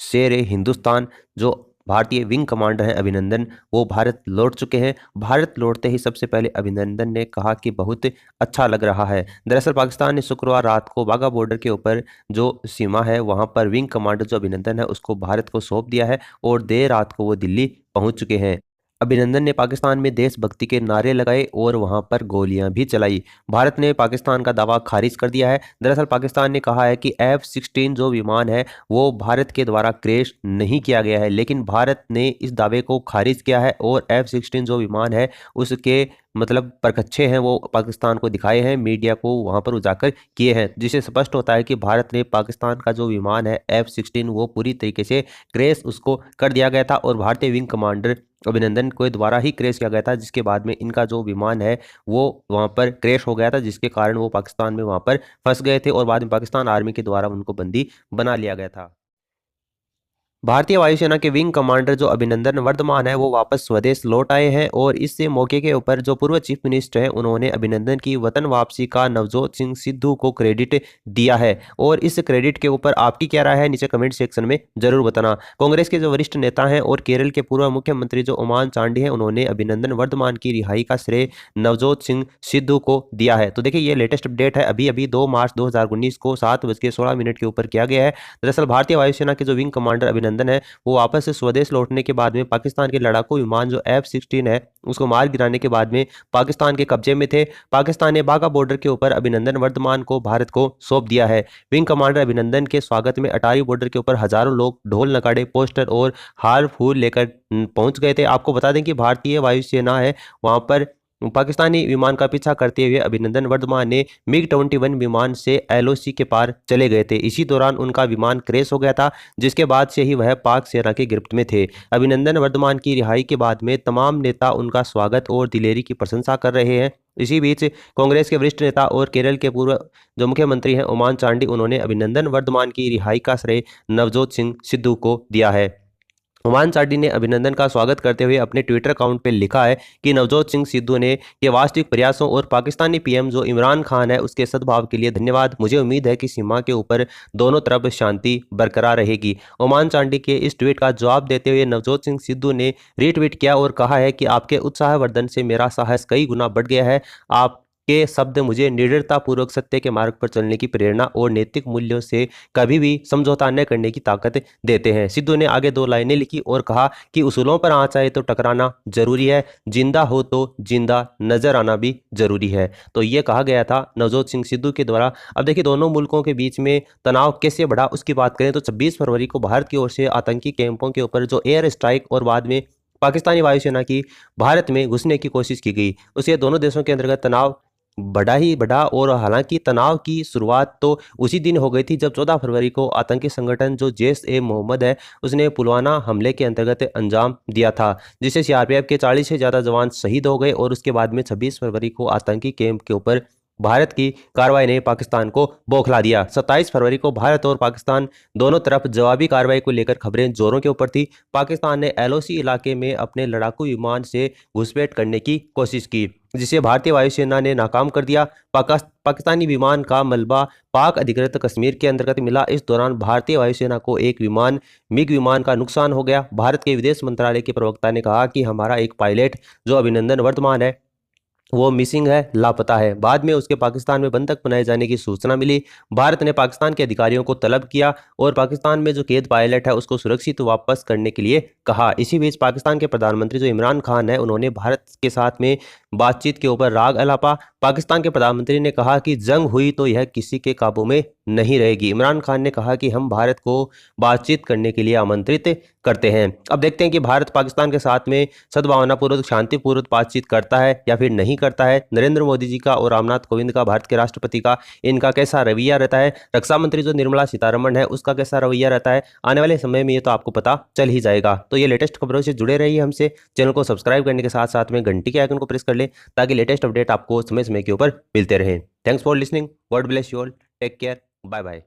शेर ए हिंदुस्तान जो भारतीय विंग कमांडर हैं अभिनंदन, वो भारत लौट चुके हैं। भारत लौटते ही सबसे पहले अभिनंदन ने कहा कि बहुत अच्छा लग रहा है। दरअसल पाकिस्तान ने शुक्रवार रात को वाघा बॉर्डर के ऊपर जो सीमा है वहां पर विंग कमांडर जो अभिनंदन है उसको भारत को सौंप दिया है और देर रात को वो दिल्ली पहुंच चुके हैं। अभिनंदन ने पाकिस्तान में देशभक्ति के नारे लगाए और वहां पर गोलियां भी चलाई। भारत ने पाकिस्तान का दावा खारिज कर दिया है। दरअसल पाकिस्तान ने कहा है कि F-16 जो विमान है वो भारत के द्वारा क्रैश नहीं किया गया है, लेकिन भारत ने इस दावे को खारिज किया है और F-16 जो विमान है उसके मतलब परखच्चे हैं वो पाकिस्तान को दिखाए हैं, मीडिया को वहां पर उजागर किए हैं, जिससे स्पष्ट होता है कि भारत ने पाकिस्तान का जो विमान है F-16 वो पूरी तरीके से क्रैश उसको कर दिया गया था और भारतीय विंग कमांडर अभिनंदन के द्वारा ही क्रैश किया गया था, जिसके बाद में इनका जो विमान है वो वहां पर क्रैश हो गया था, जिसके कारण वो पाकिस्तान में वहां पर फंस गए थे और बाद में पाकिस्तान आर्मी के द्वारा उनको बंदी बना लिया गया था। भारतीय वायुसेना के विंग कमांडर जो अभिनंदन वर्धमान है वो वापस स्वदेश लौट आए हैं और इससे मौके के ऊपर जो पूर्व चीफ मिनिस्टर हैं उन्होंने अभिनंदन की वतन वापसी का नवजोत सिंह सिद्धू को क्रेडिट दिया है। और इस क्रेडिट के ऊपर आपकी क्या राय है नीचे कमेंट सेक्शन में जरूर बताना। कांग्रेस के जो वरिष्ठ नेता हैं और केरल के पूर्व मुख्यमंत्री जो ओमान चांडी हैं उन्होंने अभिनंदन वर्धमान की रिहाई का श्रेय नवजोत सिंह सिद्धू को दिया है। तो देखिए ये लेटेस्ट अपडेट है, अभी अभी 2 मार्च 2019 को 7:16 के ऊपर किया गया है। दरअसल भारतीय वायुसेना के जो विंग कमांडर अभिनंदन है वो वापस से स्वदेश लौटने के बाद में पाकिस्तान के लड़ाकू विमान जो F-16 है उसको मार गिराने के बाद में पाकिस्तान के कब्जे में थे। पाकिस्तान ने बाघा बॉर्डर के ऊपर अभिनंदन वर्धमान को भारत को सौंप दिया है। विंग कमांडर अभिनंदन के स्वागत में अटारी बॉर्डर के ऊपर हजारों लोग ढोल नगाड़े पोस्टर और हार फूल लेकर पहुंच गए थे। आपको बता दें कि भारतीय वायुसेना है वहां पर पाकिस्तानी विमान का पीछा करते हुए अभिनंदन वर्धमान ने MiG-21 विमान से LOC के पार चले गए थे। इसी दौरान उनका विमान क्रैश हो गया था, जिसके बाद से ही वह पाक सेना के गिरफ्त में थे। अभिनंदन वर्धमान की रिहाई के बाद में तमाम नेता उनका स्वागत और दिलेरी की प्रशंसा कर रहे हैं। इसी बीच कांग्रेस के वरिष्ठ नेता और केरल के पूर्व जो मुख्यमंत्री हैं ओमान चांडी उन्होंने अभिनंदन वर्धमान की रिहाई का श्रेय नवजोत सिंह सिद्धू को दिया है। ओमान चांडी ने अभिनंदन का स्वागत करते हुए अपने ट्विटर अकाउंट पर लिखा है कि नवजोत सिंह सिद्धू ने के वास्तविक प्रयासों और पाकिस्तानी पीएम जो इमरान खान है उसके सद्भाव के लिए धन्यवाद। मुझे उम्मीद है कि सीमा के ऊपर दोनों तरफ शांति बरकरार रहेगी। ओमान चांडी के इस ट्वीट का जवाब देते हुए नवजोत सिंह सिद्धू ने रीट्वीट किया और कहा है कि आपके उत्साहवर्धन से मेरा साहस कई गुना बढ़ गया है। आप के शब्द मुझे निडरतापूर्वक सत्य के मार्ग पर चलने की प्रेरणा और नैतिक मूल्यों से कभी भी समझौता न करने की ताकत देते हैं। सिद्धू ने आगे 2 लाइनें लिखी और कहा कि उसूलों पर आँच आए तो टकराना जरूरी है, जिंदा हो तो जिंदा नजर आना भी जरूरी है। तो ये कहा गया था नवजोत सिंह सिद्धू के द्वारा। अब देखिए दोनों मुल्कों के बीच में तनाव कैसे बढ़ा उसकी बात करें तो 26 फरवरी को भारत की ओर से आतंकी कैंपों के ऊपर जो एयर स्ट्राइक और बाद में पाकिस्तानी वायुसेना की भारत में घुसने की कोशिश की गई, उससे दोनों देशों के अंतर्गत तनाव बढ़ा ही बढ़ा। और हालांकि तनाव की शुरुआत तो उसी दिन हो गई थी जब 14 फरवरी को आतंकी संगठन जो जैश-ए-मोहम्मद है उसने पुलवामा हमले के अंतर्गत अंजाम दिया था, जिससे सीआरपीएफ के 40 से ज़्यादा जवान शहीद हो गए। और उसके बाद में 26 फरवरी को आतंकी कैंप के ऊपर भारत की कार्रवाई ने पाकिस्तान को बौखला दिया। 27 फरवरी को भारत और पाकिस्तान दोनों तरफ जवाबी कार्रवाई को लेकर खबरें जोरों के ऊपर थी। पाकिस्तान ने LOC इलाके में अपने लड़ाकू विमान से घुसपैठ करने की कोशिश की, जिसे भारतीय वायुसेना ने नाकाम कर दिया। पाकिस्तानी विमान का मलबा पाक अधिकृत कश्मीर के अंतर्गत मिला। इस दौरान भारतीय वायुसेना को एक विमान MiG विमान का नुकसान हो गया। भारत के विदेश मंत्रालय के प्रवक्ता ने कहा कि हमारा एक पायलट जो अभिनंदन वर्धमान है वो मिसिंग है, लापता है। बाद में उसके पाकिस्तान में बंधक बनाए जाने की सूचना मिली। भारत ने पाकिस्तान के अधिकारियों को तलब किया और पाकिस्तान में जो कैद पायलट है उसको सुरक्षित वापस करने के लिए कहा। इसी बीच पाकिस्तान के प्रधानमंत्री जो इमरान खान है उन्होंने भारत के साथ में बातचीत के ऊपर राग अलापा। पाकिस्तान के प्रधानमंत्री ने कहा कि जंग हुई तो यह किसी के काबू में नहीं रहेगी। इमरान खान ने कहा कि हम भारत को बातचीत करने के लिए आमंत्रित करते हैं। अब देखते हैं कि भारत पाकिस्तान के साथ में सद्भावनापूर्वक शांतिपूर्वक बातचीत करता है या फिर नहीं करता है। नरेंद्र मोदी जी का और रामनाथ कोविंद का, भारत के राष्ट्रपति का, इनका कैसा रवैया रहता है। रक्षा मंत्री जो निर्मला सीतारमण है उसका कैसा रवैया रहता है। आने वाले समय में ये तो आपको पता चल ही जाएगा। तो ये लेटेस्ट खबरों से जुड़े रहिए हमसे। चैनल को सब्सक्राइब करने के साथ साथ में घंटी के आइकन को प्रेस कर ले ताकि लेटेस्ट अपडेट आपको समय समय के ऊपर मिलते रहें। Thanks for listening. God bless you all. Take care. Bye bye.